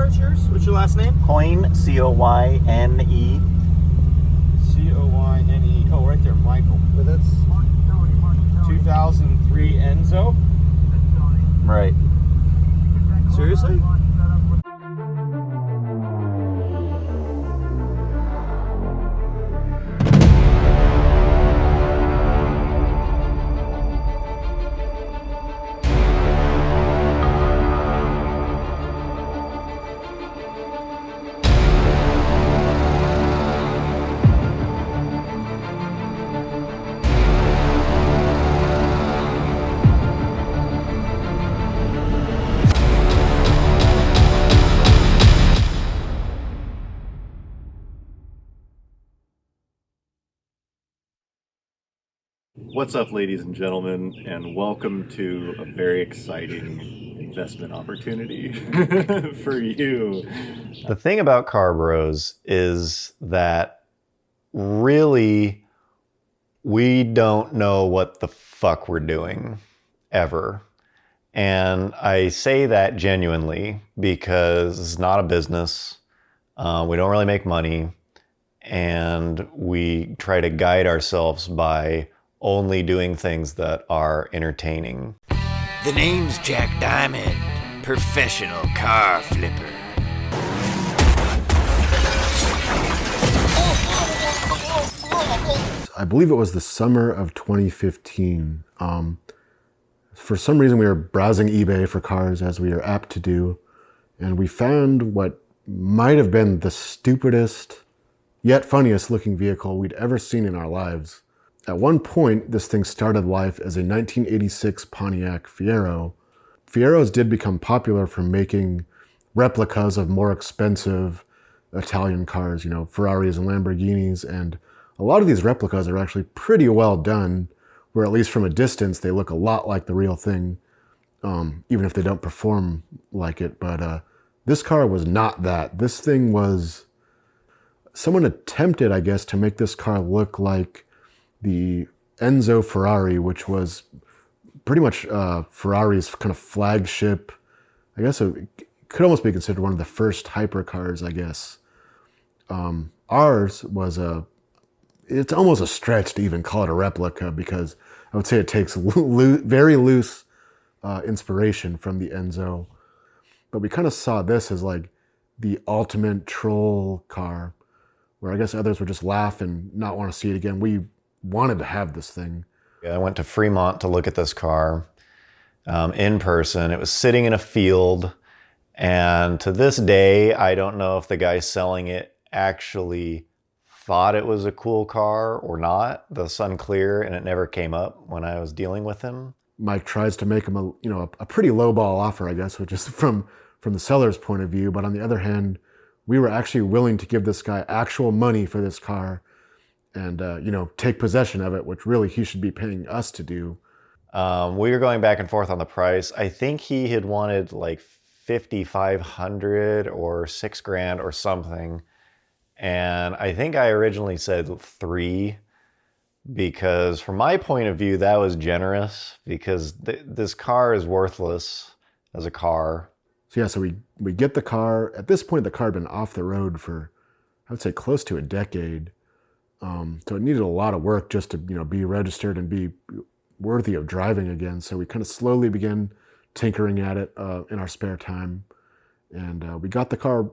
car is yours? What's your last name? Coyne, C-O-Y-N-E. C-O-Y-N-E. Oh, right there, Michael. But that's 2003 Enzo? Right. Seriously? What's up, ladies and gentlemen, and welcome to a very exciting investment opportunity for you. The thing about Car Bros is that really we don't know what the fuck we're doing, ever. And I say that genuinely because it's not a business. We don't really make money, and we try to guide ourselves by only doing things that are entertaining. The name's Jack Diamond, professional car flipper. I believe it was the summer of 2015. For some reason we were browsing eBay for cars, as we are apt to do, and we found what might have been the stupidest yet funniest looking vehicle we'd ever seen in our lives. At one point, this thing started life as a 1986 Pontiac Fiero. Fieros did become popular for making replicas of more expensive Italian cars, you know, Ferraris and Lamborghinis, and a lot of these replicas are actually pretty well done, where at least from a distance they look a lot like the real thing, even if they don't perform like it. But this car was not that. This thing was... Someone attempted, I guess, to make this car look like the Enzo Ferrari, which was pretty much Ferrari's kind of flagship. I guess it could almost be considered one of the first hypercars, I guess. Ours was it's almost a stretch to even call it a replica, because I would say it takes very loose inspiration from the Enzo. But we kind of saw this as like the ultimate troll car, where I guess others would just laugh and not want to see it again. We wanted to have this thing. I went to Fremont to look at this car in person. It was sitting in a field, and to this day, I don't know if the guy selling it actually thought it was a cool car or not. That's unclear, and it never came up when I was dealing with him. Mike tries to make him a pretty lowball offer, I guess, which is from the seller's point of view. But on the other hand, we were actually willing to give this guy actual money for this car, and take possession of it, which really he should be paying us to do. We were going back and forth on the price. I think he had wanted like $5,500 or $6,000 or something, and I think I originally said $3,000, because from my point of view that was generous, because this car is worthless as a car. So yeah, so we get the car. At this point, the car had been off the road for, I would say, close to a decade. So it needed a lot of work just to, be registered and be worthy of driving again. So we kind of slowly began tinkering at it in our spare time. And we got the car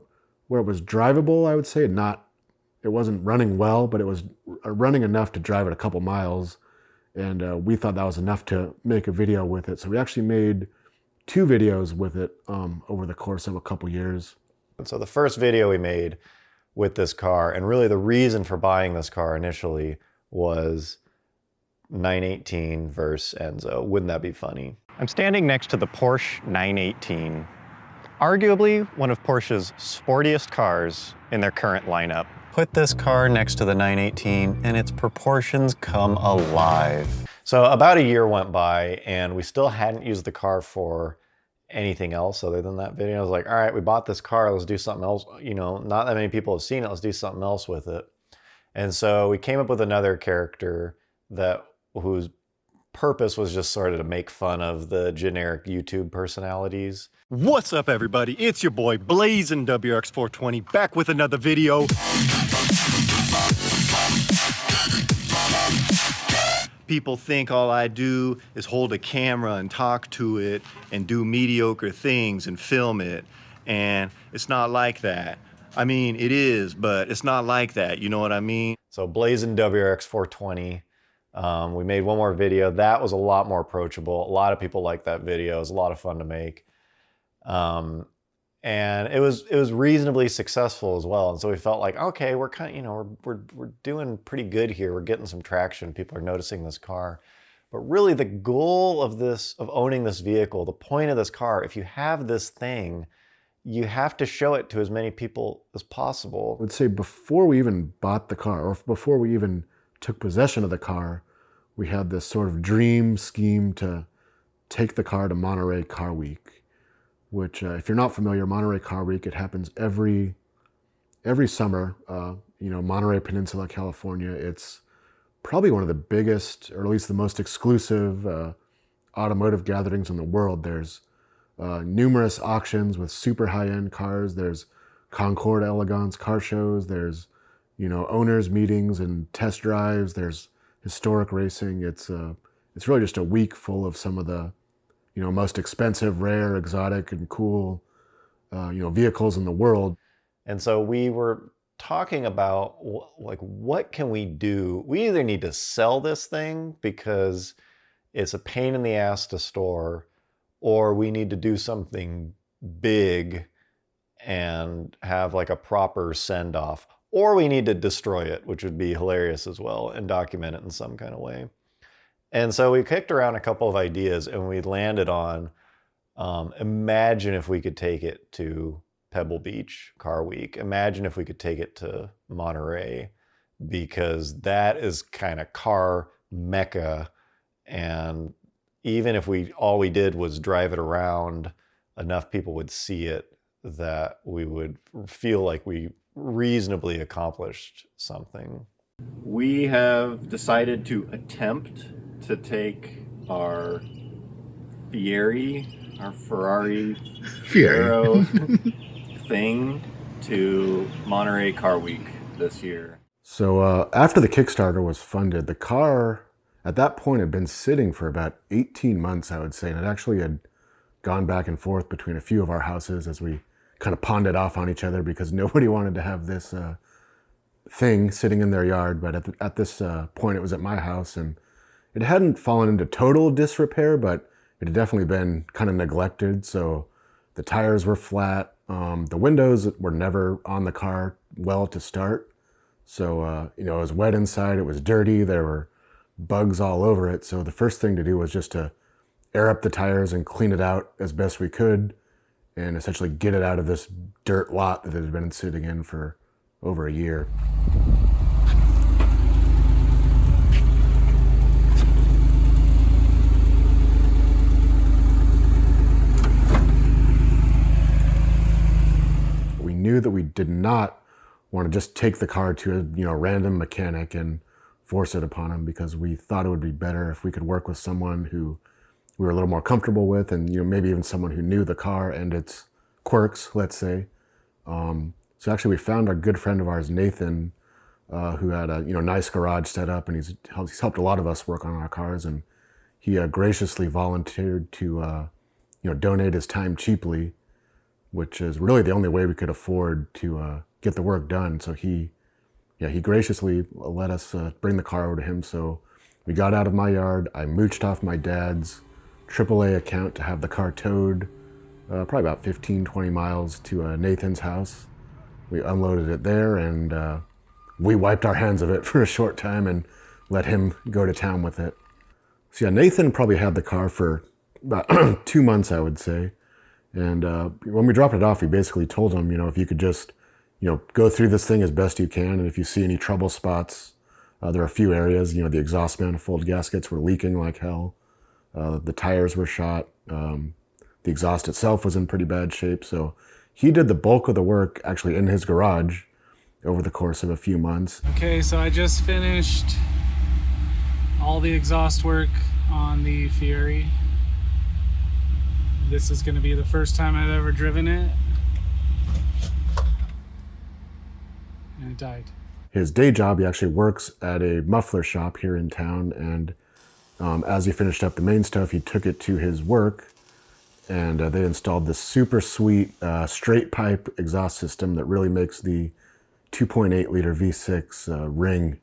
where it was drivable, I would say. It wasn't running well, but it was running enough to drive it a couple miles. And we thought that was enough to make a video with it. So we actually made 2 videos with it over the course of a couple years. So the first video we made with this car, and really the reason for buying this car initially, was 918 versus Enzo. Wouldn't that be funny? I'm standing next to the Porsche 918, arguably one of Porsche's sportiest cars in their current lineup. Put this car next to the 918 and its proportions come alive. So about a year went by and we still hadn't used the car for anything else other than that video. I was like, all right, we bought this car, let's do something else. Not that many people have seen it, let's do something else with it. And so we came up with another character who's purpose was just sort of to make fun of the generic YouTube personalities. What's up, everybody? It's your boy Blazin' WRX420 back with another video. People think all I do is hold a camera and talk to it and do mediocre things and film it, and it's not like that. I mean, it is, but it's not like that, you know what I mean? So Blazin' WRX 420, we made one more video. That was a lot more approachable. A lot of people liked that video. It was a lot of fun to make. And it was reasonably successful as well. And so we felt like, okay, we're kind of, you know, we're doing pretty good here. We're getting some traction. People are noticing this car. But really the goal of owning this vehicle, the point of this car, if you have this thing, you have to show it to as many people as possible. I would say before we even bought the car, or before we even took possession of the car, we had this sort of dream scheme to take the car to Monterey Car Week, which if you're not familiar, Monterey Car Week, it happens every summer, Monterey Peninsula, California. It's probably one of the biggest, or at least the most exclusive automotive gatherings in the world. There's numerous auctions with super high-end cars. There's Concours Elegance car shows. There's, owners meetings and test drives. There's historic racing. It's really just a week full of some of the, most expensive, rare, exotic, and cool, vehicles in the world. And so we were talking about, what can we do? We either need to sell this thing because it's a pain in the ass to store, or we need to do something big and have like a proper send-off, or we need to destroy it, which would be hilarious as well, and document it in some kind of way. And so we kicked around a couple of ideas and we landed on, imagine if we could take it to Pebble Beach Car Week. Imagine if we could take it to Monterey, because that is kind of car mecca. And even if all we did was drive it around, enough people would see it that we would feel like we reasonably accomplished something. We have decided to attempt to take our Ferrari Fiero thing to Monterey Car Week this year. So after the Kickstarter was funded, the car at that point had been sitting for about 18 months, I would say, and it actually had gone back and forth between a few of our houses as we kind of pawned it off on each other because nobody wanted to have this thing sitting in their yard. But at this point, it was at my house, and it hadn't fallen into total disrepair, but it had definitely been kind of neglected. So the tires were flat. The windows were never on the car well to start. So, it was wet inside. It was dirty. There were bugs all over it. So the first thing to do was just to air up the tires and clean it out as best we could and essentially get it out of this dirt lot that it had been sitting in for over a year. We knew that we did not want to just take the car to a random mechanic and force it upon him, because we thought it would be better if we could work with someone who we were a little more comfortable with, and maybe even someone who knew the car and its quirks, let's say. So actually we found a good friend of ours, Nathan, who had a nice garage set up, and he's helped a lot of us work on our cars, and he graciously volunteered to donate his time cheaply, which is really the only way we could afford to get the work done. So he graciously let us bring the car over to him. So we got out of my yard. I mooched off my dad's AAA account to have the car towed probably about 15, 20 miles to Nathan's house. We unloaded it there, and we wiped our hands of it for a short time and let him go to town with it. So yeah, Nathan probably had the car for about 2 months, I would say. And when we dropped it off, we basically told him, if you could just go through this thing as best you can, and if you see any trouble spots, there are a few areas. The exhaust manifold gaskets were leaking like hell. The tires were shot. The exhaust itself was in pretty bad shape. So he did the bulk of the work actually in his garage over the course of a few months. Okay, so I just finished all the exhaust work on the Fiero. This is going to be the first time I've ever driven it. And it died. His day job, he actually works at a muffler shop here in town, and as he finished up the main stuff, he took it to his work, and they installed this super sweet straight pipe exhaust system that really makes the 2.8 liter V6 ring.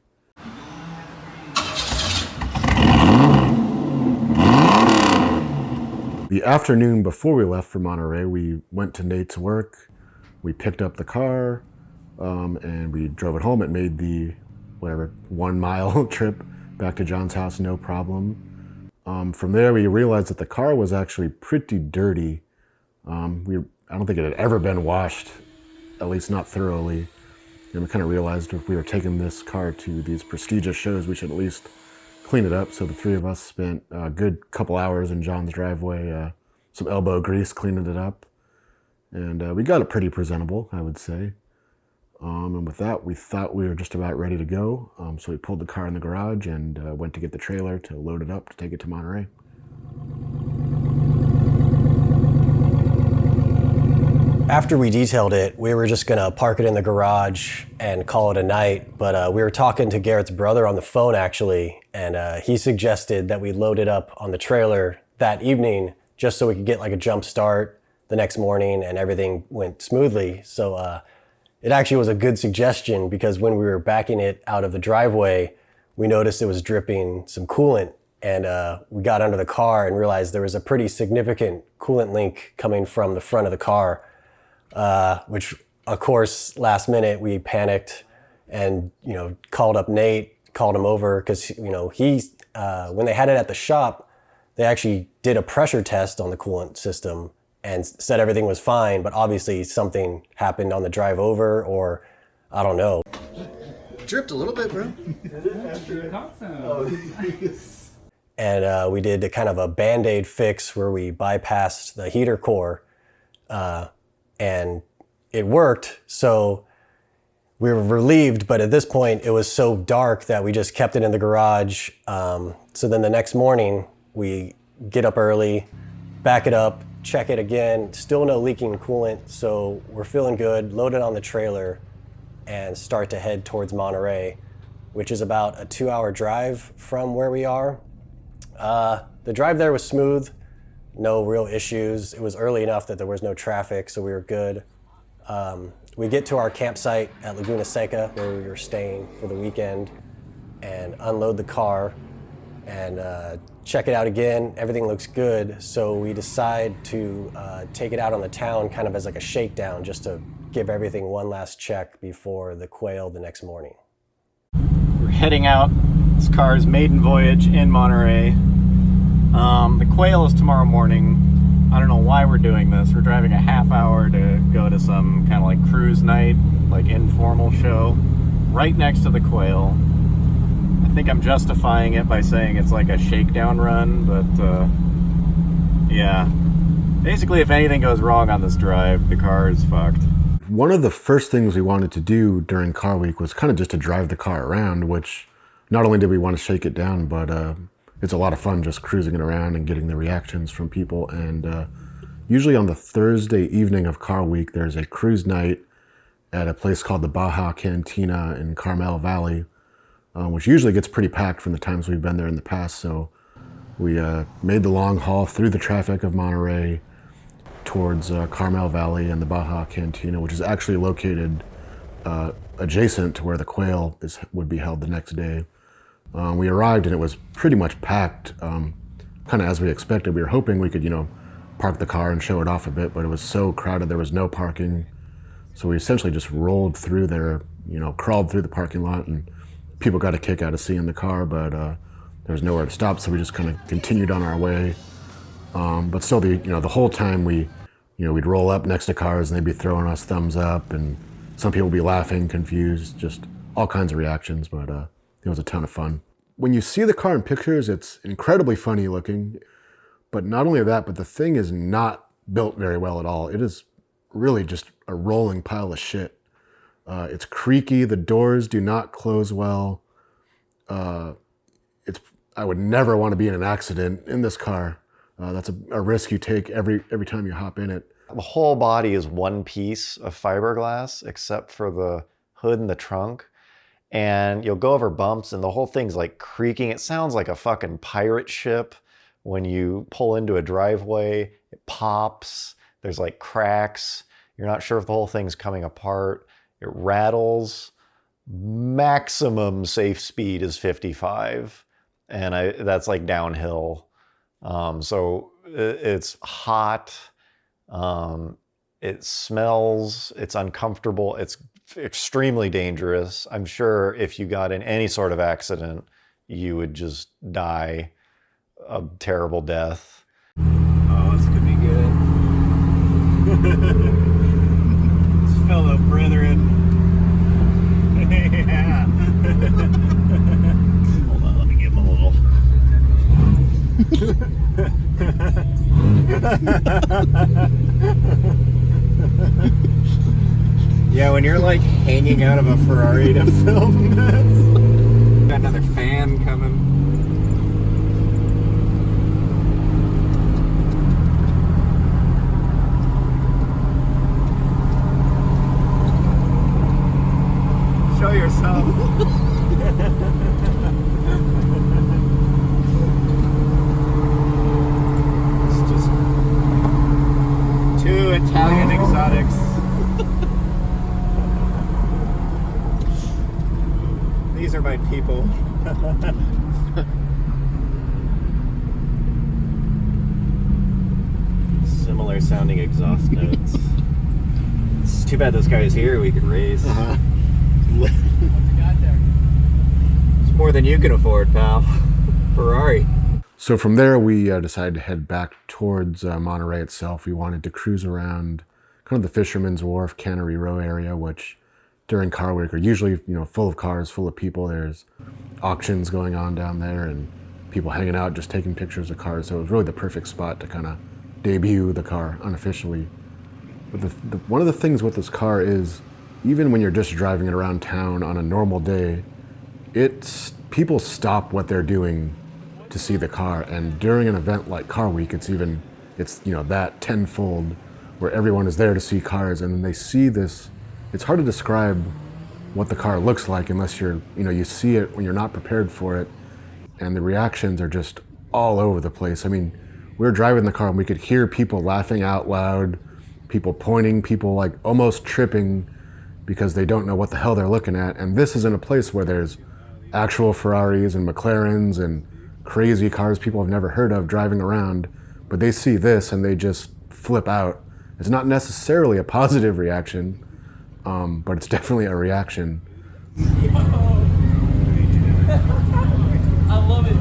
The afternoon before we left for Monterey, we went to Nate's work, we picked up the car, and we drove it home. It made the, 1 mile trip back to John's house, no problem. From there, we realized that the car was actually pretty dirty. I don't think it had ever been washed, at least not thoroughly. And we kind of realized if we were taking this car to these prestigious shows, we should at least clean it up. So the three of us spent a good couple hours in John's driveway, some elbow grease cleaning it up. And we got it pretty presentable, I would say. And with that, we thought we were just about ready to go. So we pulled the car in the garage and went to get the trailer to load it up to take it to Monterey. After we detailed it, we were just gonna park it in the garage and call it a night, but we were talking to Garrett's brother on the phone actually, and he suggested that we load it up on the trailer that evening just so we could get like a jump start the next morning and everything went smoothly. So it actually was a good suggestion because when we were backing it out of the driveway, we noticed it was dripping some coolant, and we got under the car and realized there was a pretty significant coolant leak coming from the front of the car. Which of course, last minute we panicked and, called up Nate, called him over because, when they had it at the shop, they actually did a pressure test on the coolant system and said everything was fine, but obviously something happened on the drive over, or I don't know. Dripped a little bit, bro. And we did a kind of a Band-Aid fix where we bypassed the heater core, and it worked. So we were relieved, but at this point it was so dark that we just kept it in the garage. So then the next morning we get up early, back it up, check it again, still no leaking coolant. So we're feeling good, load it on the trailer and start to head towards Monterey, which is about a 2-hour drive from where we are. The drive there was smooth. No real issues. It was early enough that there was no traffic, so we were good. We get to our campsite at Laguna Seca, where we were staying for the weekend, and unload the car and check it out again. Everything looks good, so we decide to take it out on the town kind of as like a shakedown, just to give everything one last check before the Quail the next morning. We're heading out. This car's maiden voyage in Monterey. The Quail is tomorrow morning. I don't know why we're doing this. We're driving a half hour to go to some kind of like cruise night, like informal show, right next to the Quail. I think I'm justifying it by saying it's like a shakedown run, but yeah. Basically, if anything goes wrong on this drive, the car is fucked. One of the first things we wanted to do during Car Week was kind of just to drive the car around, which not only did we want to shake it down, but it's a lot of fun just cruising it around and getting the reactions from people. And usually on the Thursday evening of Car Week, there's a cruise night at a place called the Baja Cantina in Carmel Valley, which usually gets pretty packed from the times we've been there in the past. So we made the long haul through the traffic of Monterey towards Carmel Valley and the Baja Cantina, which is actually located adjacent to where the Quail would be held the next day. We arrived and it was pretty much packed, kind of as we expected. We were hoping we could, park the car and show it off a bit, but it was so crowded there was no parking. So we essentially just rolled through there, crawled through the parking lot, and people got a kick out of seeing the car, but there was nowhere to stop, so we just kind of continued on our way. But still, the whole time we'd roll up next to cars and they'd be throwing us thumbs up, and some people would be laughing, confused, just all kinds of reactions, but it was a ton of fun. When you see the car in pictures, it's incredibly funny looking, but not only that, but the thing is not built very well at all. It is really just a rolling pile of shit. It's creaky, the doors do not close well. I would never want to be in an accident in this car. That's a risk you take every time you hop in it. The whole body is one piece of fiberglass except for the hood and the trunk. And you'll go over bumps and the whole thing's like creaking. It sounds like a fucking pirate ship when you pull into a driveway. It pops. There's like cracks. You're not sure if the whole thing's coming apart. It rattles. Maximum safe speed is 55. And that's like downhill. So it's hot. It smells. It's uncomfortable. It's extremely dangerous. I'm sure if you got in any sort of accident, you would just die a terrible death. Oh, this could be good. It's fellow brethren. Yeah. Hold on, let me give him a little. Yeah, when you're like hanging out of a Ferrari to film this. Got another fan coming. Show yourself. It's just two Italian exotics. These are my people. Similar sounding exhaust notes. It's too bad this guy's here. We could race. It's more than you can afford, pal. Ferrari. So from there, we decided to head back towards Monterey itself. We wanted to cruise around kind of the Fisherman's Wharf, Cannery Row area, which during car week are usually, full of cars, full of people. There's auctions going on down there and people hanging out, just taking pictures of cars. So it was really the perfect spot to kind of debut the car unofficially. But one of the things with this car is, even when you're just driving it around town on a normal day, people stop what they're doing to see the car. And during an event like Car Week, it's that tenfold, where everyone is there to see cars, and then they see this. It's hard to describe what the car looks like unless you see it when you're not prepared for it, and the reactions are just all over the place. I mean, we were driving the car and we could hear people laughing out loud, people pointing, people like almost tripping because they don't know what the hell they're looking at. And this is in a place where there's actual Ferraris and McLarens and crazy cars people have never heard of driving around, but they see this and they just flip out. It's not necessarily a positive reaction, but it's definitely a reaction. I love it.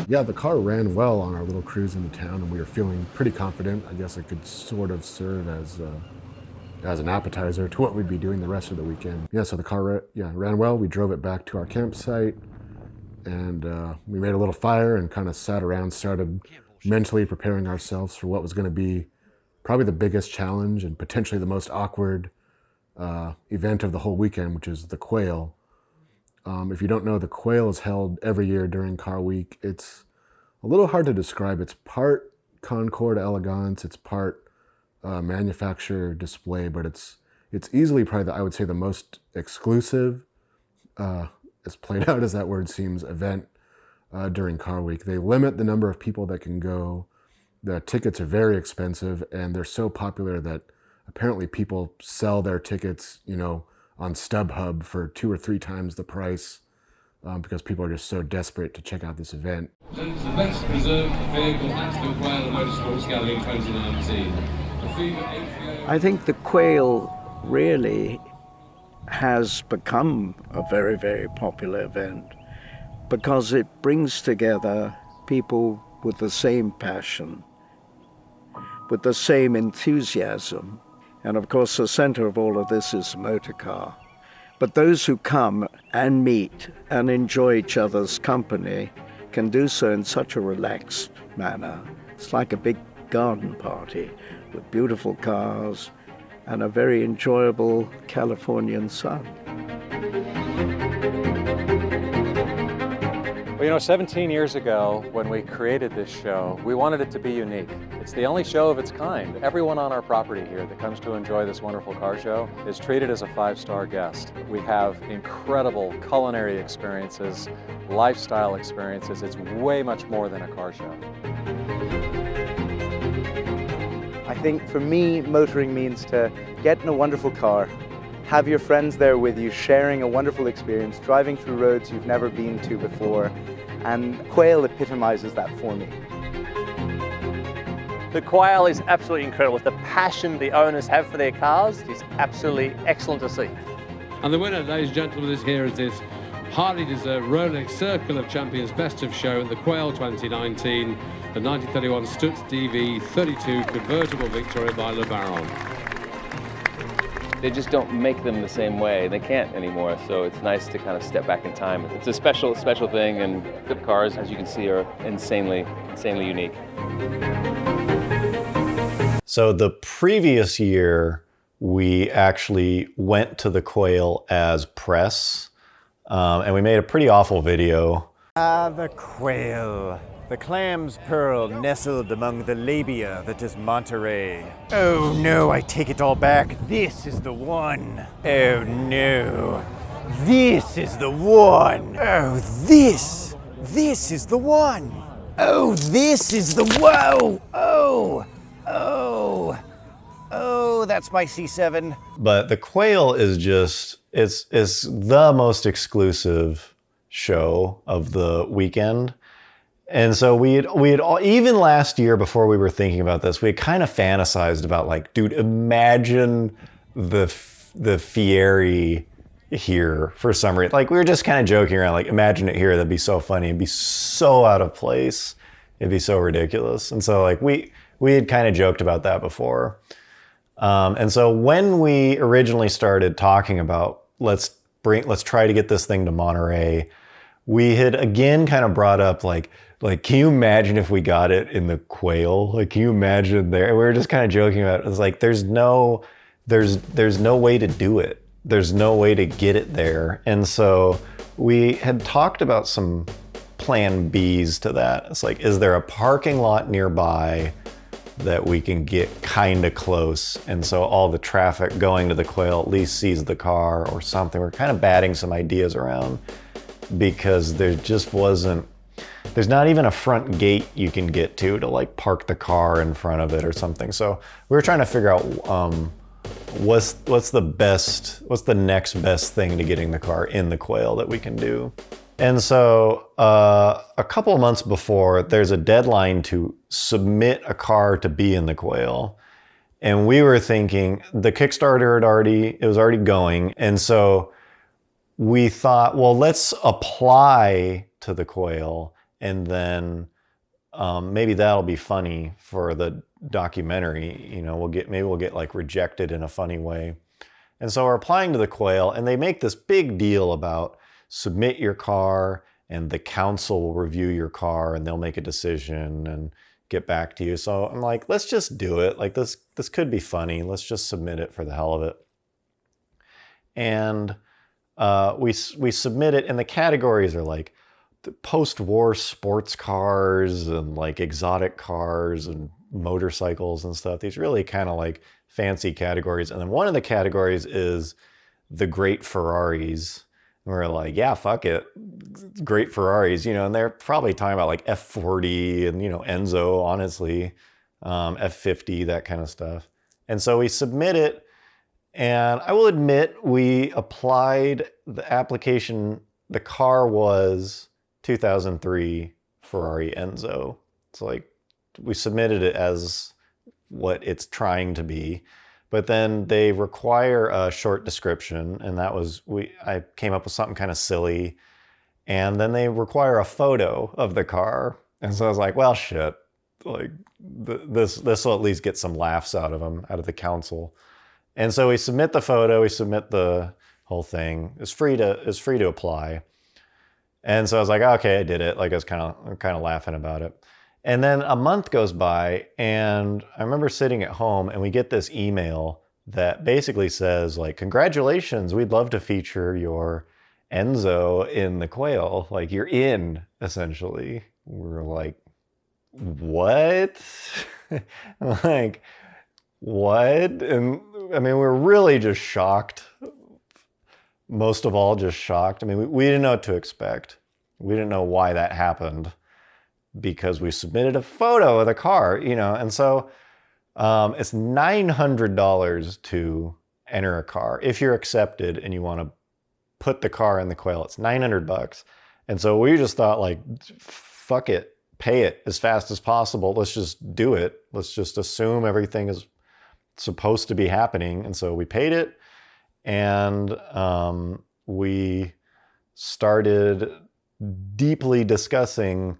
Yeah, the car ran well on our little cruise into town, and we were feeling pretty confident. I guess it could sort of serve as an appetizer to what we'd be doing the rest of the weekend. Yeah, so the car ran well. We drove it back to our campsite, and we made a little fire and kind of sat around, started mentally preparing ourselves for what was going to be probably the biggest challenge and potentially the most awkward event of the whole weekend, which is the Quail. If you don't know, the Quail is held every year during Car Week. It's a little hard to describe. It's part Concours d'Elegance, it's part manufacturer display, but it's easily probably, I would say, the most exclusive, as played out as that word seems, event during Car Week. They limit the number of people that can go. The tickets are very expensive, and they're so popular that apparently people sell their tickets, on StubHub for 2 or 3 times the price because people are just so desperate to check out this event. Presents the best preserved vehicle at the Quail Motorsports Gallery 2019. I think the Quail really has become a very, very popular event because it brings together people with the same passion, with the same enthusiasm. And of course, the center of all of this is the motor car. But those who come and meet and enjoy each other's company can do so in such a relaxed manner. It's like a big garden party with beautiful cars and a very enjoyable Californian sun. Well, 17 years ago, when we created this show, we wanted it to be unique. It's the only show of its kind. Everyone on our property here that comes to enjoy this wonderful car show is treated as a 5-star guest. We have incredible culinary experiences, lifestyle experiences. It's way much more than a car show. I think for me, motoring means to get in a wonderful car, have your friends there with you, sharing a wonderful experience, driving through roads you've never been to before, and Quail epitomizes that for me. The Quail is absolutely incredible. The passion the owners have for their cars is absolutely excellent to see. And the winner, ladies and gentlemen, is here is this highly deserved Rolex Circle of Champions Best of Show at the Quail 2019, the 1931 Stutz DV 32 convertible Victoria by Le Baron. They just don't make them the same way. They can't anymore, so it's nice to kind of step back in time. It's a special thing, and the cars, as you can see, are insanely unique. So the previous year, we actually went to the Quail as press, and we made a pretty awful video. The Quail. The clam's pearl nestled among the labia that is Monterey. Oh no, I take it all back. This is the one. Oh no. This is the one. Oh, this is the one. Oh, this is the whoa. Oh, that's my C7. But the Quail is just, it's the most exclusive show of the weekend. And so we had all, even last year before we were thinking about this, we had kind of fantasized about like, dude, imagine the Fieri here for some reason. Like we were just kind of joking around, like imagine it here, that'd be so funny. It'd be so out of place. It'd be so ridiculous. And so like we had kind of joked about that before. And so when we originally started talking about let's try to get this thing to Monterey, we had again kind of brought up like, can you imagine if we got it in the Quail? Like, can you imagine there? And we were just kind of joking about it. It's like, there's no way to do it. There's no way to get it there. And so we had talked about some plan Bs to that. It's like, is there a parking lot nearby that we can get kind of close? And so all the traffic going to the Quail at least sees the car or something. We're kind of batting some ideas around because there just wasn't, there's not even a front gate you can get to like park the car in front of it or something. So we were trying to figure out what's the next best thing to getting the car in the Quail that we can do. And so a couple of months before, there's a deadline to submit a car to be in the Quail. And we were thinking the Kickstarter was already going. And so we thought, well, let's apply to the Quail and then maybe that'll be funny for the documentary. You know, maybe we'll get like rejected in a funny way. And so we're applying to the Quail and they make this big deal about submit your car and the council will review your car and they'll make a decision and get back to you. So I'm like, let's just do it. Like this could be funny. Let's just submit it for the hell of it. And we submit it and the categories are like the post-war sports cars and like exotic cars and motorcycles and stuff. These really kind of like fancy categories. And then one of the categories is the great Ferraris. And we're like, yeah, fuck it. Great Ferraris, and they're probably talking about like F40 and, Enzo, honestly, F50, that kind of stuff. And so we submit it. And I will admit, we applied, the application the car was 2003 Ferrari Enzo. It's like we submitted it as what it's trying to be, but then they require a short description, and that was I came up with something kind of silly, and then they require a photo of the car, and so I was like, well, shit, like this will at least get some laughs out of the council, and so we submit the photo, we submit the whole thing. It's free to apply. And so I was like, okay, I did it. Like I was kind of laughing about it. And then a month goes by, and I remember sitting at home, and we get this email that basically says, like, congratulations, we'd love to feature your Enzo in the Quail. Like, you're in, essentially. We're like, what? Like, what? And I mean, we're really just shocked. Most of all, just shocked. I mean, we didn't know what to expect. We didn't know why that happened because we submitted a photo of the car, you know, and so it's $900 to enter a car. If you're accepted and you want to put the car in the Quail, it's $900. And so we just thought, like, fuck it, pay it as fast as possible. Let's just do it. Let's just assume everything is supposed to be happening. And so we paid it. And we started deeply discussing,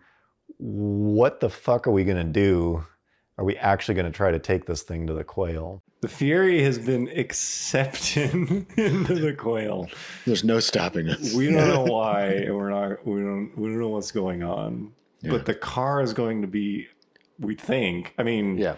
what the fuck are we going to do? Are we actually going to try to take this thing to the Quail? The Fiero has been accepted into the Quail. There's no stopping us. We don't know why, and we don't know what's going on. Yeah. But the car is going to be, we think, I mean, yeah.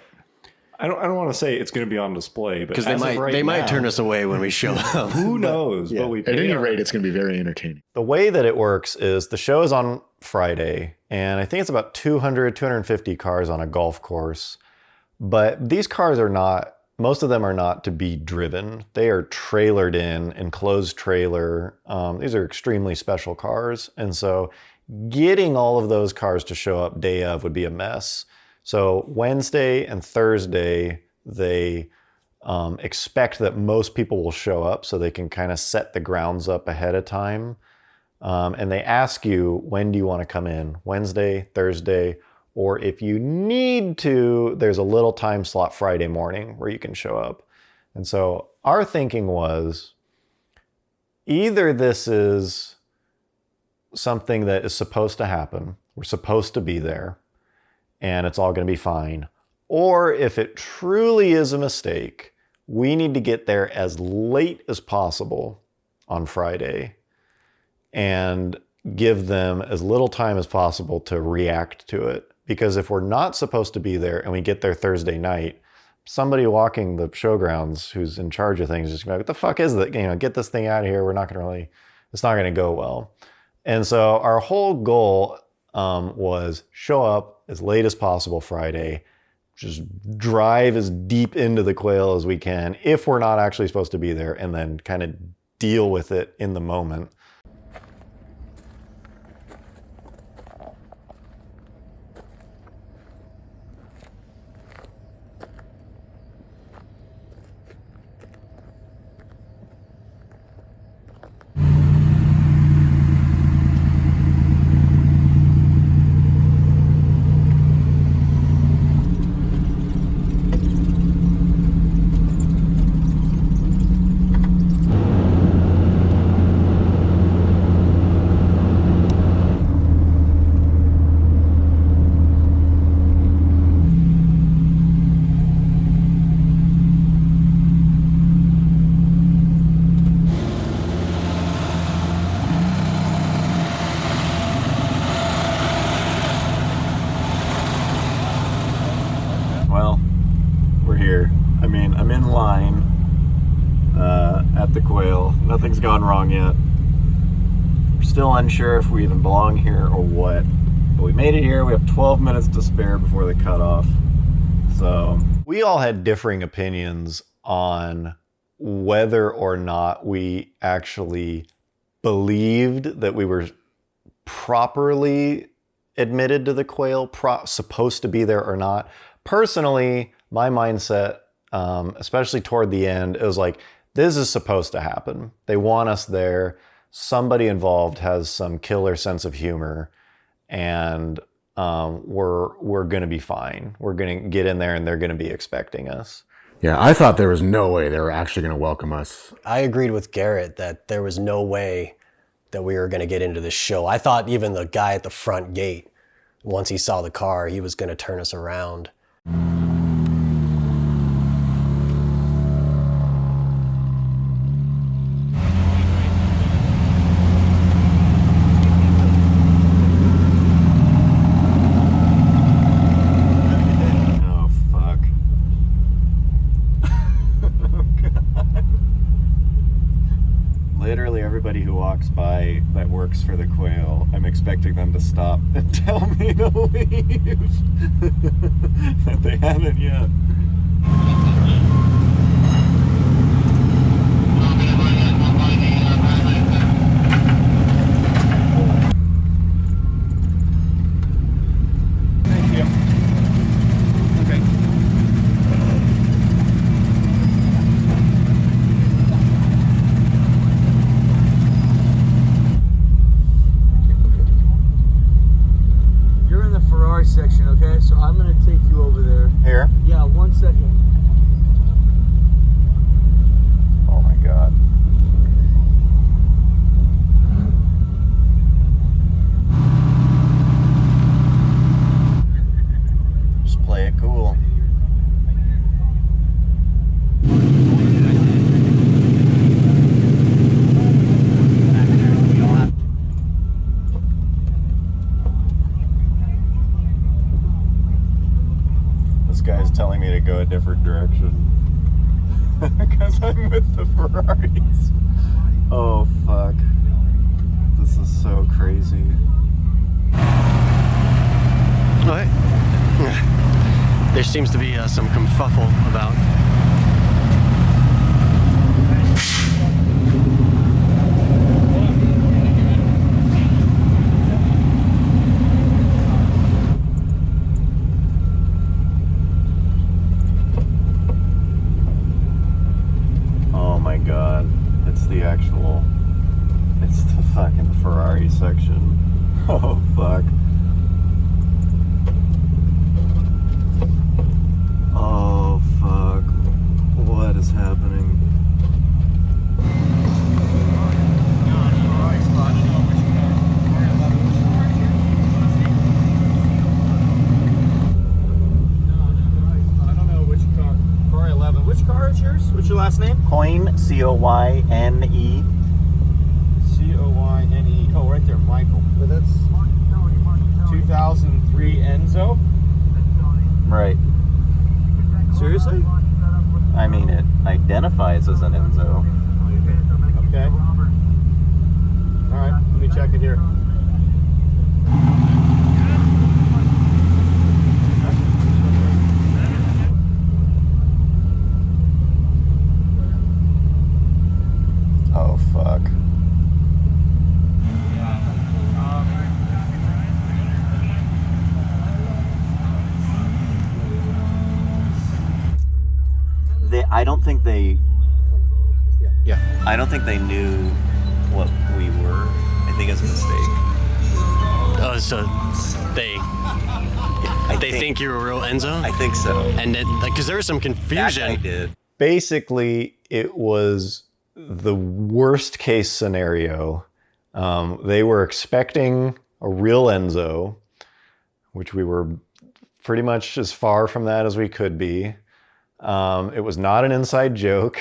I don't want to say it's going to be on display, but because they might turn us away when we show up. Who knows? Yeah. But at any rate, it's going to be very entertaining. The way that it works is the show is on Friday, and I think it's about 250 cars on a golf course. But these cars are not, most of them are not to be driven. They are trailered in, enclosed trailer. These are extremely special cars. And so getting all of those cars to show up day of would be a mess. So Wednesday and Thursday, they expect that most people will show up so they can kind of set the grounds up ahead of time. And they ask you, when do you want to come in? Wednesday, Thursday, or if you need to, there's a little time slot Friday morning where you can show up. And so our thinking was, either this is something that is supposed to happen, we're supposed to be there, and it's all going to be fine. Or if it truly is a mistake, we need to get there as late as possible on Friday and give them as little time as possible to react to it. Because if we're not supposed to be there and we get there Thursday night, somebody walking the showgrounds who's in charge of things is just gonna be like, what the fuck is that? You know, get this thing out of here. We're not gonna really, it's not gonna go well. And so our whole goal was show up as late as possible Friday, just drive as deep into the Quail as we can if we're not actually supposed to be there, and then kind of deal with it in the moment. Well, we're here. I mean, I'm in line at the Quail. Nothing's gone wrong yet. We're still unsure if we even belong here or what. But we made it here. We have 12 minutes to spare before the cutoff. So we all had differing opinions on whether or not we actually believed that we were properly admitted to the Quail, supposed to be there or not. Personally, my mindset, especially toward the end, it was like, this is supposed to happen. They want us there. somebody involved has some killer sense of humor, and we're going to be fine. We're going to get in there and they're going to be expecting us. Yeah, I thought there was no way they were actually going to welcome us. I agreed with Garrett that there was no way that we were going to get into this show. I thought even the guy at the front gate, once he saw the car, he was going to turn us around. Literally everybody who walks by that works for the Quail, I'm expecting them to stop and tell me to leave. But they haven't yet. Thank you. Okay. You're in the Ferrari section, okay? So I'm gonna take you over there. Here? Yeah, 1 second. Oh my God. Just play it cool. This guy's telling me to go a different direction because I'm with the Ferraris. Oh fuck. This is so crazy. What? There seems to be some kerfuffle about. Oh my God. It's the fucking Ferrari section. Oh fuck. Oh fuck. What is happening? I don't know which car. Ferrari 11. Which car is yours? What's your last name? Coyne, C-O-Y-N-E. C-O-Y-N-E. Oh, right there, Michael. But that's 2003 Enzo? Right. Seriously? I mean, it identifies as an Enzo. Okay. All right, let me check it here. Oh fuck. I don't think they. Yeah. I don't think they knew what we were. I think it's a mistake. Oh, so they think you're a real Enzo? I think so. And because there was some confusion. I did. Basically, it was the worst case scenario. They were expecting a real Enzo, which we were pretty much as far from that as we could be. It was not an inside joke.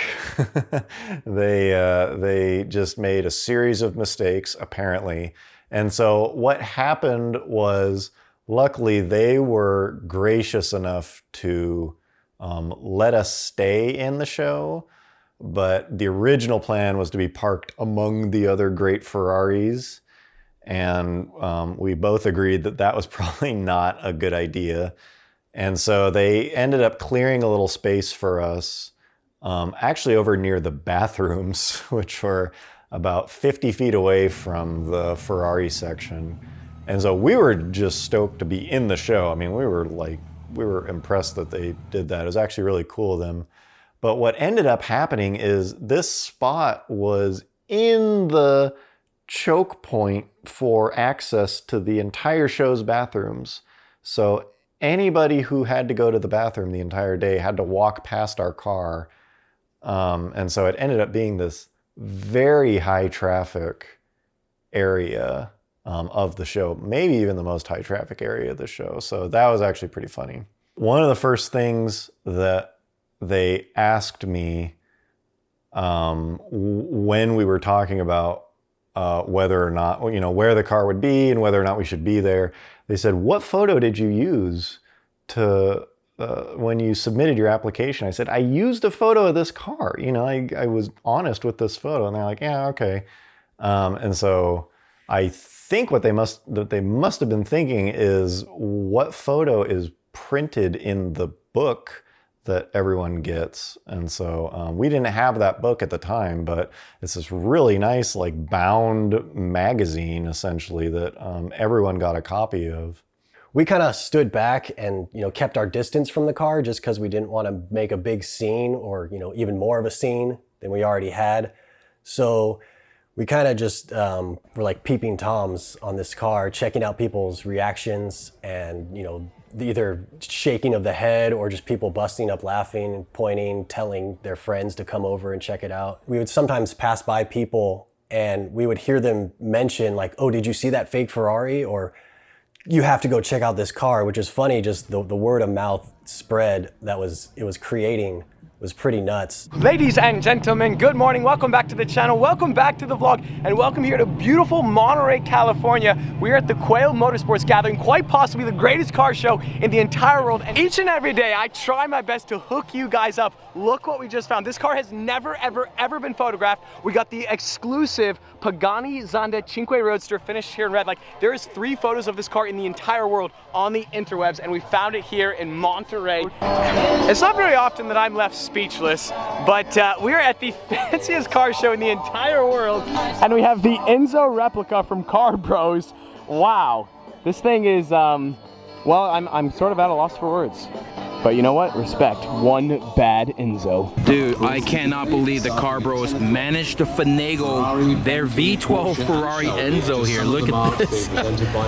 They just made a series of mistakes, apparently. And so what happened was, luckily, they were gracious enough to let us stay in the show. But the original plan was to be parked among the other great Ferraris. And we both agreed that that was probably not a good idea. And so they ended up clearing a little space for us, actually over near the bathrooms, which were about 50 feet away from the Ferrari section. And so we were just stoked to be in the show. I mean, we were impressed that they did that. It was actually really cool of them. But what ended up happening is this spot was in the choke point for access to the entire show's bathrooms. So anybody who had to go to the bathroom the entire day had to walk past our car. And so it ended up being this very high traffic area of the show, maybe even the most high traffic area of the show. So that was actually pretty funny. One of the first things that they asked me when we were talking about whether or not, where the car would be and whether or not we should be there, they said, "What photo did you use to when you submitted your application?" I said, "I used a photo of this car. I was honest with this photo." And they're like, "Yeah, okay." And so I think what they must have been thinking is, what photo is printed in the book that everyone gets? And so we didn't have that book at the time, but it's this really nice, like, bound magazine essentially that everyone got a copy of. We kind of stood back and kept our distance from the car just because we didn't want to make a big scene, or even more of a scene than we already had. So we kind of just were like peeping toms on this car, checking out people's reactions, and either shaking of the head or just people busting up laughing, pointing, telling their friends to come over and check it out. We would sometimes pass by people and we would hear them mention, like, "Oh, did you see that fake Ferrari?" Or, "You have to go check out this car," which is funny. Just the word of mouth spread it was creating was pretty nuts. Ladies and gentlemen, good morning. Welcome back to the channel. Welcome back to the vlog, and welcome here to beautiful Monterey, California. We're at the Quail Motorsports Gathering, quite possibly the greatest car show in the entire world. And each and every day, I try my best to hook you guys up. Look what we just found. This car has never, ever, ever been photographed. We got the exclusive Pagani Zonda Cinque Roadster finished here in red. Like, there is 3 photos of this car in the entire world on the interwebs, and we found it here in Monterey. It's not very often that I'm left speechless, but we're at the fanciest car show in the entire world, and we have the Enzo replica from Car Bros. Wow, this thing is, well, I'm sort of at a loss for words. But you know what? Respect. One bad Enzo. Dude, I cannot believe the Car Bros managed to finagle their V12 Ferrari Enzo here. Look at this.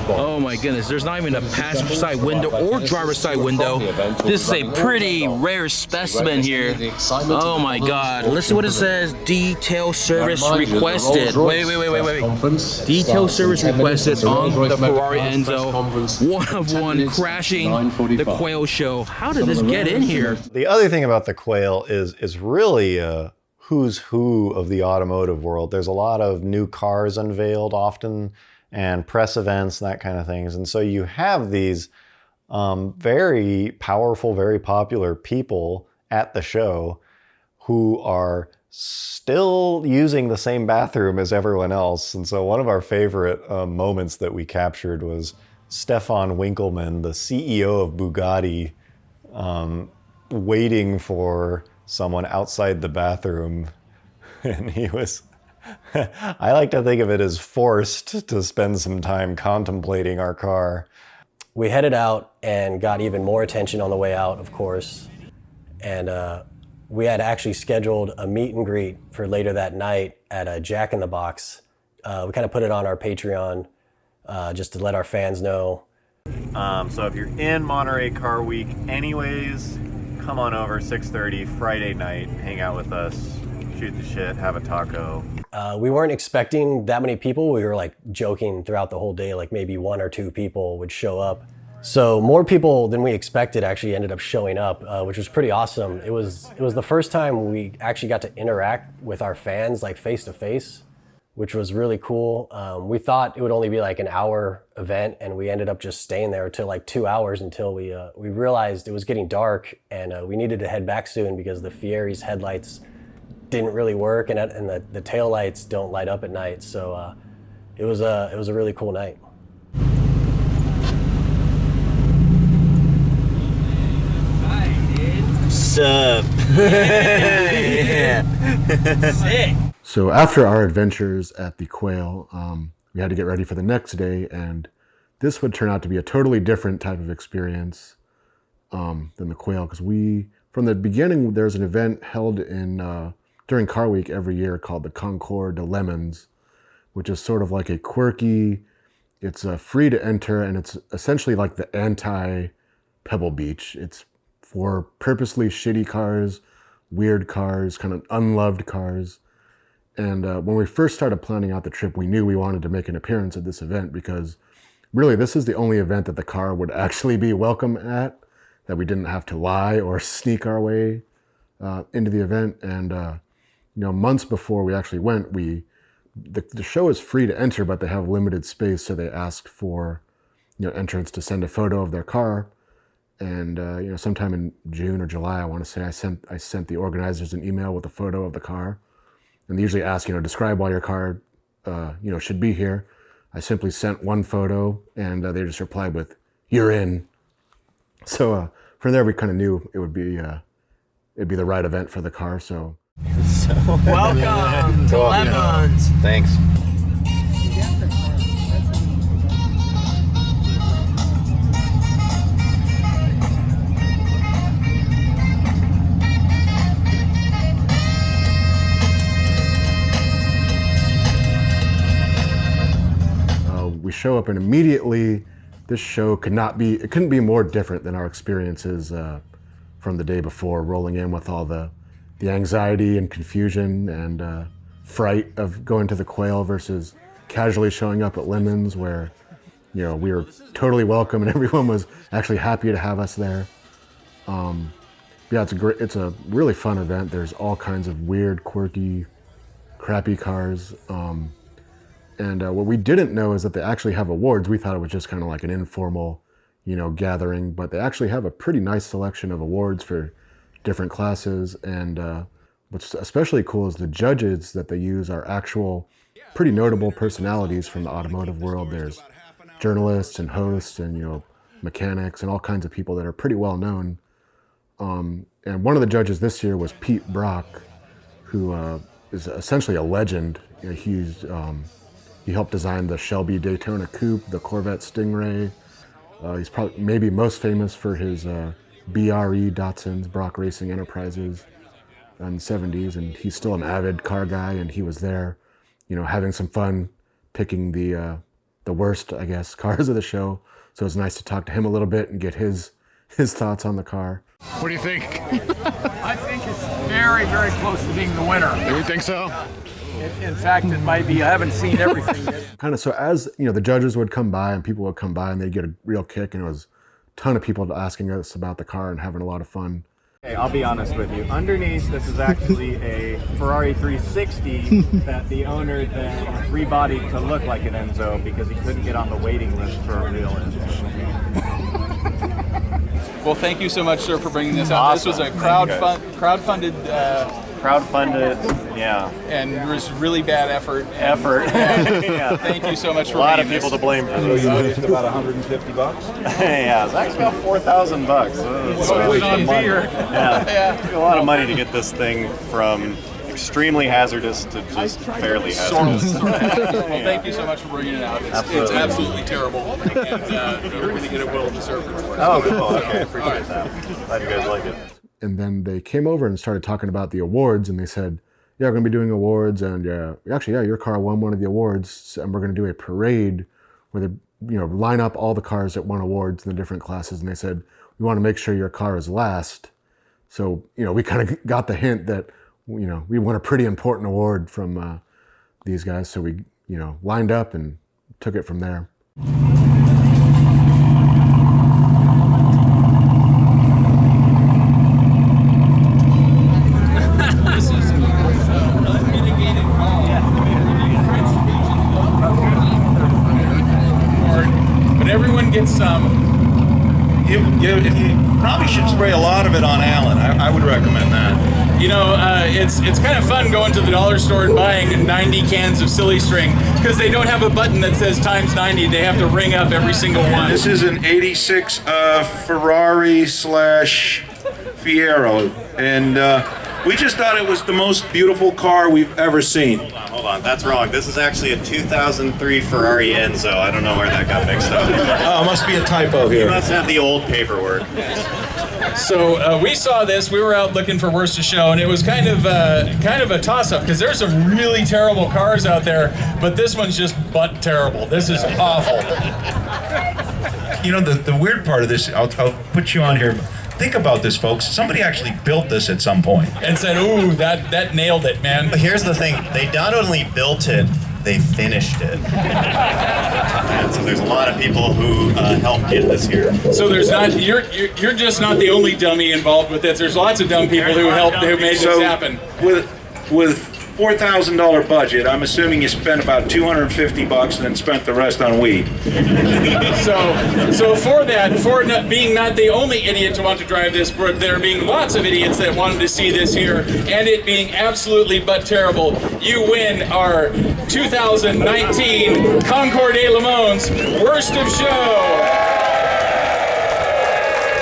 Oh my goodness, there's not even a passenger side window or driver side window. This is a pretty rare specimen here. Oh my God. Listen what it says. Detail service requested. Wait. Detail service requested on the Ferrari Enzo. 1 of 1 crashing the Quail show. How did this get in here? The other thing about the Quail is really a who's who of the automotive world. There's a lot of new cars unveiled often, and press events and that kind of things. And so you have these very powerful, very popular people at the show who are still using the same bathroom as everyone else. And so one of our favorite moments that we captured was Stefan Winkelmann, the CEO of Bugatti, waiting for someone outside the bathroom, and he was I like to think of it as forced to spend some time contemplating our car. We headed out and got even more attention on the way out, of course, and we had actually scheduled a meet and greet for later that night at a Jack in the Box. We kind of put it on our Patreon just to let our fans know. So if you're in Monterey Car Week anyways, come on over 6:30 Friday night, hang out with us, shoot the shit, have a taco. We weren't expecting that many people. We were like joking throughout the whole day, like maybe 1 or 2 people would show up. So more people than we expected actually ended up showing up, which was pretty awesome. It was the first time we actually got to interact with our fans like face to face, which was really cool. We thought it would only be like an hour event, and we ended up just staying there till like 2 hours until we realized it was getting dark, and we needed to head back soon because the Fieri's headlights didn't really work, and the tail lights don't light up at night. So it was a really cool night. Sup? Sick. So after our adventures at the Quail, we had to get ready for the next day, and this would turn out to be a totally different type of experience than the Quail, because from the beginning, there's an event held during Car Week every year called the Concours de Lemons, which is sort of like a quirky, it's free to enter, and it's essentially like the anti-Pebble Beach. It's for purposely shitty cars, weird cars, kind of unloved cars. And when we first started planning out the trip, we knew we wanted to make an appearance at this event because really this is the only event that the car would actually be welcome at, that we didn't have to lie or sneak our way into the event. And months before we actually went, the show is free to enter, but they have limited space, so they asked for entrants to send a photo of their car. And sometime in June or July, I want to say, I sent the organizers an email with a photo of the car. And they usually ask, describe why your car should be here. I simply sent one photo, and they just replied with, "You're in." So from there, we kind of knew it would be it'd be the right event for the car. So welcome to Lemons. Thanks. We show up, and immediately this show couldn't be more different than our experiences from the day before, rolling in with all the anxiety and confusion and fright of going to the Quail versus casually showing up at Lemons, where we were totally welcome and everyone was actually happy to have us there. Yeah, it's a really fun event. There's all kinds of weird, quirky, crappy cars. And what we didn't know is that they actually have awards. We thought it was just kind of like an informal, gathering, but they actually have a pretty nice selection of awards for different classes. And what's especially cool is the judges that they use are actual pretty notable personalities from the automotive world. There's journalists and hosts and, mechanics and all kinds of people that are pretty well known. And one of the judges this year was Pete Brock, who is essentially a legend. He helped design the Shelby Daytona Coupe, the Corvette Stingray. He's probably maybe most famous for his BRE Datsuns, Brock Racing Enterprises, in the 70s. And he's still an avid car guy, and he was there, having some fun picking the worst, I guess, cars of the show. So it was nice to talk to him a little bit and get his thoughts on the car. What do you think? I think it's very, very close to being the winner. You think so? In fact, it might be. I haven't seen everything yet. Kind of, so as the judges would come by and people would come by and they'd get a real kick, and it was a ton of people asking us about the car and having a lot of fun. Hey, I'll be honest with you. Underneath, this is actually a Ferrari 360 that the owner then rebodied to look like an Enzo because he couldn't get on the waiting list for a real Enzo. Well, thank you so much, sir, for bringing this out. Awesome. This was a crowdfunded, yeah. And it was really bad effort. Yeah. Thank you so much for a lot bringing of people this. to blame for this. It's about $150. Yeah, it's actually about $4,000. So it's on beer. Yeah. A lot of money to get this thing from extremely hazardous to just fairly hazardous. Well, thank you so much for bringing it out. It's absolutely terrible, and we're going to get a well-deserved reward. Oh, cool. Okay, appreciate that. Glad you guys like it. And then they came over and started talking about the awards, and they said, yeah, we're going to be doing awards, and your car won one of the awards, and we're going to do a parade where they line up all the cars that won awards in the different classes, and they said, we want to make sure your car is last. So, we kind of got the hint that we won a pretty important award from these guys. So we, lined up and took it from there. But everyone gets some. You probably should spray a lot of it on Alan. I would recommend that. It's kind of fun going to the dollar store and buying 90 cans of silly string because they don't have a button that says times 90. They have to ring up every single one. This is an 86 Ferrari / Fiero, and we just thought it was the most beautiful car we've ever seen. Hold on, that's wrong. This is actually a 2003 Ferrari Enzo. I don't know where that got mixed up. Oh, must be a typo here. You must have the old paperwork. So we saw this. We were out looking for worst of show, and it was kind of a toss-up because there's some really terrible cars out there, but this one's just butt terrible. This is awful. You know, the weird part of this, I'll put you on here. Think about this, folks. Somebody actually built this at some point. And said, ooh, that nailed it, man. But here's the thing. They not only built it, they finished it. And so there's a lot of people who helped get this here. So there's not, you're just not the only dummy involved with this. There's lots of dumb people who made this happen. With $4,000 budget, I'm assuming you spent about $250 and then spent the rest on weed. So for being not the only idiot to want to drive this, but there being lots of idiots that wanted to see this here, and it being absolutely but terrible, you win our 2019 Concours de Le Mans Worst of Show.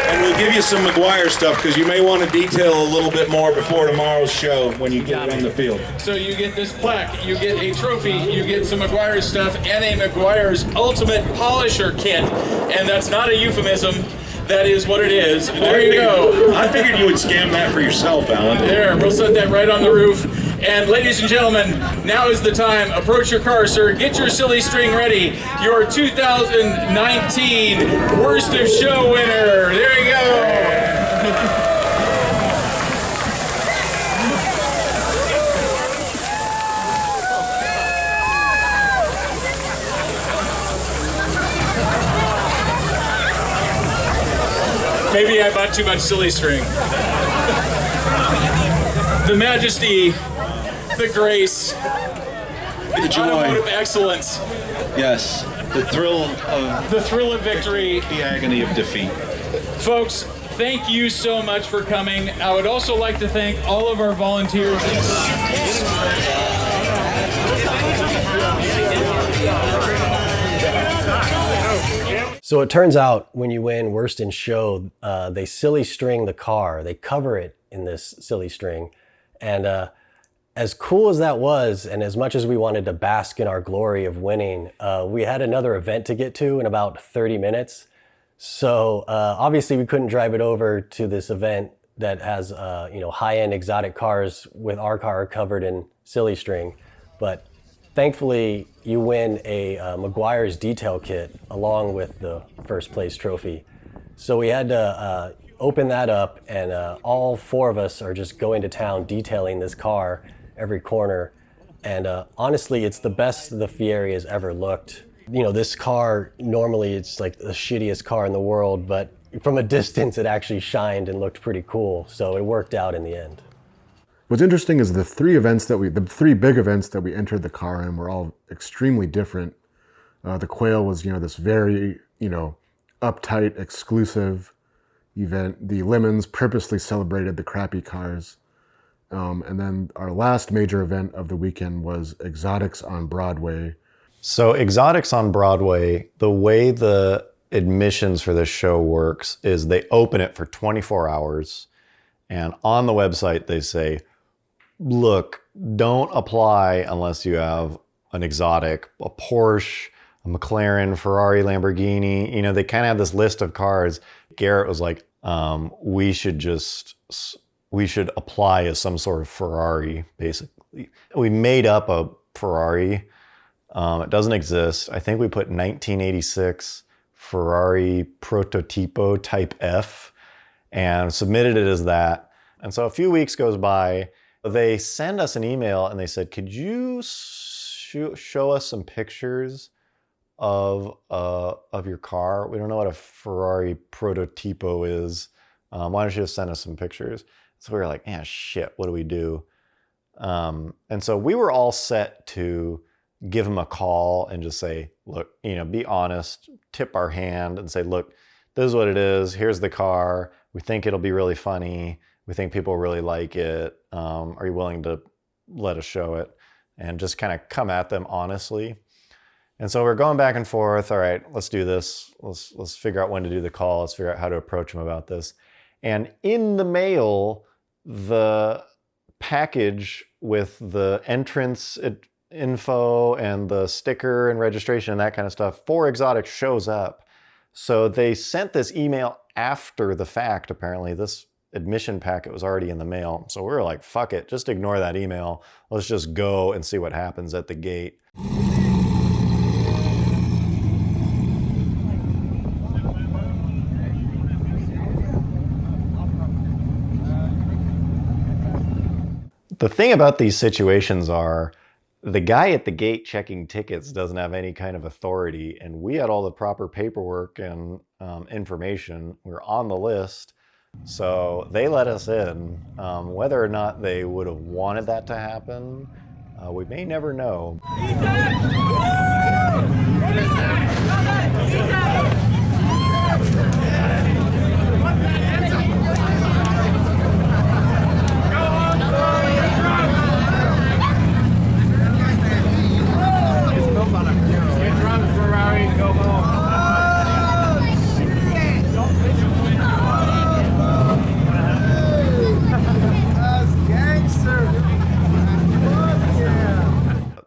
And we'll give you some McGuire stuff because you may want to detail a little bit more before tomorrow's show when you get on the field. So you get this plaque, you get a trophy, you get some McGuire stuff, and a McGuire's Ultimate Polisher Kit. And that's not a euphemism. That is what it is. There you go. I figured you would scam that for yourself, Alan. There, we'll set that right on the roof. And ladies and gentlemen, now is the time. Approach your car, sir. Get your silly string ready. Your 2019 Worst of Show winner. There you go. Maybe I bought too much silly string. The majesty, the grace, the joy, automotive excellence. Yes, the thrill of victory, the agony of defeat. Folks, thank you so much for coming. I would also like to thank all of our volunteers. So it turns out when you win Worst in Show, they silly string the car. They cover it in this silly string. And as cool as that was, and as much as we wanted to bask in our glory of winning, we had another event to get to in about 30 minutes. So obviously we couldn't drive it over to this event that has high-end exotic cars with our car covered in silly string. But thankfully, you win a McGuire's detail kit along with the first place trophy. So we had to open that up, and all four of us are just going to town detailing this car every corner. And honestly, it's the best the Fiero has ever looked. You know, this car, normally it's like the shittiest car in the world, but from a distance it actually shined and looked pretty cool. So it worked out in the end. What's interesting is the three big events that we entered the car in were all extremely different. The Quail was, this very, uptight, exclusive event. The Lemons purposely celebrated the crappy cars. And then our last major event of the weekend was Exotics on Broadway. So Exotics on Broadway, the way the admissions for this show works is they open it for 24 hours. And on the website, they say, look, don't apply unless you have an exotic, a Porsche, a McLaren, Ferrari, Lamborghini. They kind of have this list of cars. Garrett was like, we should apply as some sort of Ferrari, basically. We made up a Ferrari. It doesn't exist. I think we put 1986 Ferrari Prototipo Type F and submitted it as that. And so a few weeks goes by, they send us an email and they said, could you show us some pictures of your car? We don't know what a Ferrari Prototipo is. Why don't you just send us some pictures? So we were like, shit, what do we do? And so we were all set to give them a call and just say, look, be honest, tip our hand and say, look, this is what it is. Here's the car. We think it'll be really funny. We think people really like it. Are you willing to let us show it? And just kind of come at them honestly. And so we're going back and forth. All right, let's do this. Let's figure out when to do the call. Let's figure out how to approach them about this. And in the mail, the package with the entrance info and the sticker and registration and that kind of stuff for Exotics shows up. So they sent this email after the fact, apparently. This admission packet was already in the mail. So we were like, fuck it, just ignore that email. Let's just go and see what happens at the gate. The thing about these situations are, the guy at the gate checking tickets doesn't have any kind of authority, and we had all the proper paperwork and information. We were on the list, so they let us in. Whether or not they would have wanted that to happen, we may never know. Ferrari, go home.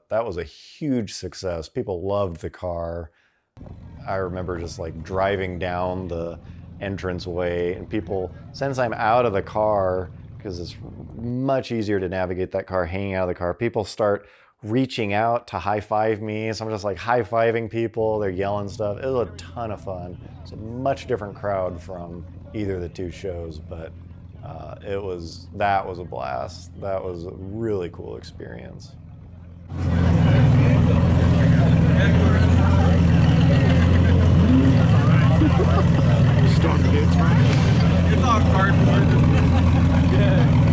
That was a huge success. People loved the car. I remember just like driving down the entranceway and people, since I'm out of the car, because it's much easier to navigate that car, hanging out of the car, people start reaching out to high-five me. So I'm just like high-fiving people, they're yelling stuff. It was a ton of fun. It's a much different crowd from either of the two shows, but that was a blast. That was a really cool experience. Storm the gates, right? It's all cardboard. Yeah.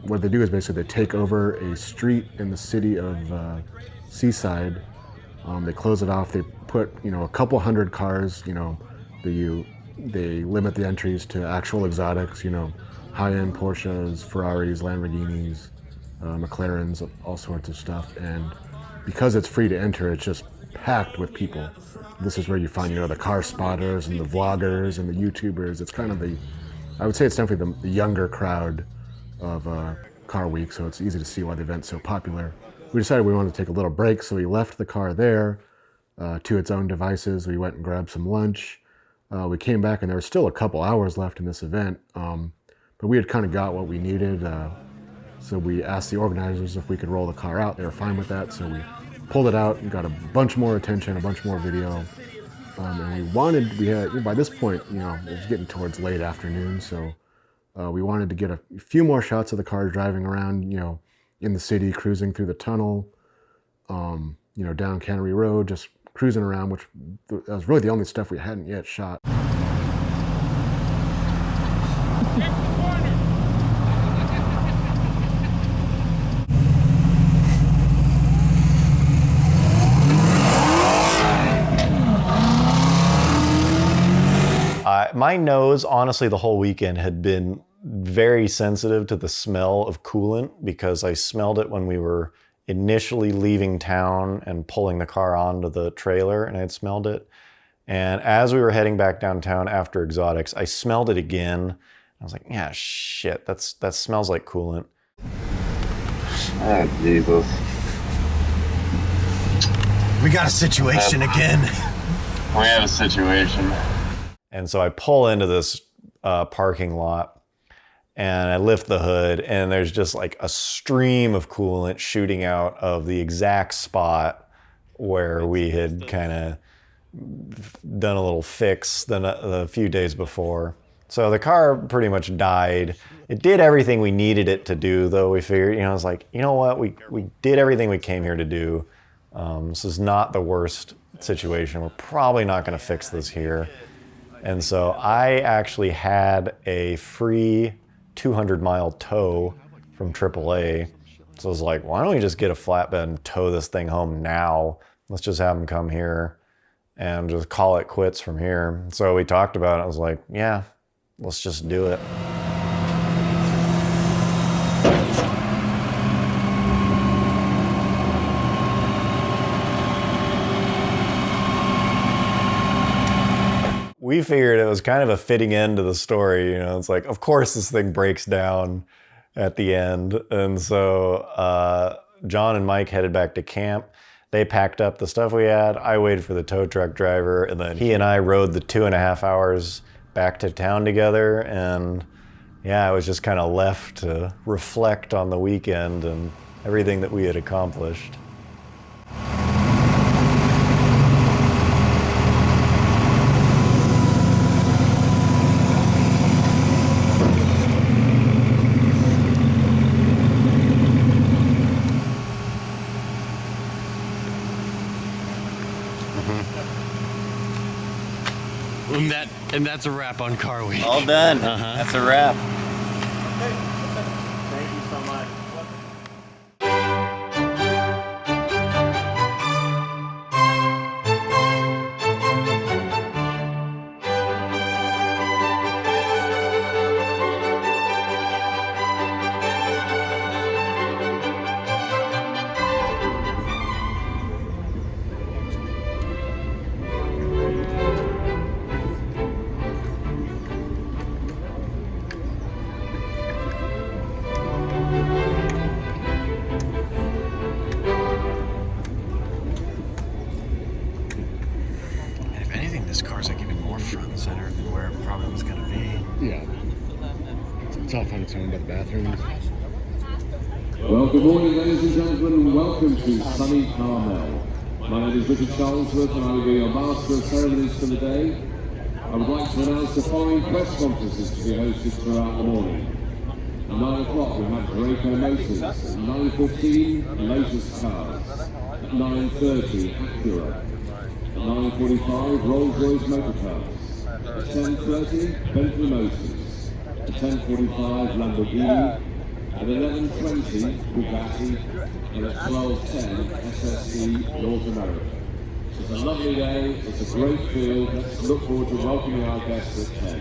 What they do is basically they take over a street in the city of Seaside. They close it off. They put, a couple hundred cars. They limit the entries to actual exotics. High-end Porsches, Ferraris, Lamborghinis, McLarens, all sorts of stuff. And because it's free to enter, it's just packed with people. This is where you find, the car spotters and the vloggers and the YouTubers. It's kind of I would say it's definitely the younger crowd of Car Week, so it's easy to see why the event's so popular. We decided we wanted to take a little break, so we left the car there to its own devices. We went and grabbed some lunch. We came back and there was still a couple hours left in this event, but we had kind of got what we needed. So we asked the organizers if we could roll the car out. They were fine with that, so we pulled it out and got a bunch more attention, a bunch more video. And by this point, it was getting towards late afternoon, so we wanted to get a few more shots of the car driving around, in the city, cruising through the tunnel, down Cannery Row, just cruising around, which that was really the only stuff we hadn't yet shot. My nose, honestly, the whole weekend had been very sensitive to the smell of coolant because I smelled it when we were initially leaving town and pulling the car onto the trailer, and I had smelled it. And as we were heading back downtown after exotics, I smelled it again. I was like, yeah, shit, that smells like coolant. Oh, Jesus. We got a situation again. We have a situation. And so I pull into this parking lot and I lift the hood and there's just like a stream of coolant shooting out of the exact spot where we had kind of done a little fix a few days before. So the car pretty much died. It did everything we needed it to do, though. We figured, I was like, you know what? We did everything we came here to do. This is not the worst situation. We're probably not going to fix this here. And so I actually had a free 200-mile tow from AAA. So I was like, why don't we just get a flatbed and tow this thing home now? Let's just have them come here and just call it quits from here. So we talked about it. I was like, yeah, let's just do it. we figured it was kind of a fitting end to the story. You know, it's like, of course this thing breaks down at the end. And so John and Mike headed back to camp. They packed up the stuff we had. I waited for the tow truck driver, and then he and I rode the 2.5 hours back to town together. And yeah, I was just kind of left to reflect on the weekend and everything that we had accomplished. And that's a wrap on Car Week. All done. That's a wrap. Thank you so much. This car's like even more front and center than where it probably was going to be. Yeah. It's all fun. It's owned by the bathrooms. Well, good morning, ladies and gentlemen, and welcome to sunny Carmel. My name is Richard Charlesworth, and I will be your master of ceremonies for the day. I would like to announce the following press conferences to be hosted throughout the morning. At 9 o'clock, we have Draco Motors. At 9:15, Lotus Cars. At 9:30, Acura. At 9:45, Rolls-Royce Motor Cars. At 10:30, Bentley Motors. At 10:45, Lamborghini. At 11:20, Bugatti. And at 12:10, SSC North America. It's a lovely day, it's a great field. Let's look forward to welcoming our guests at 10.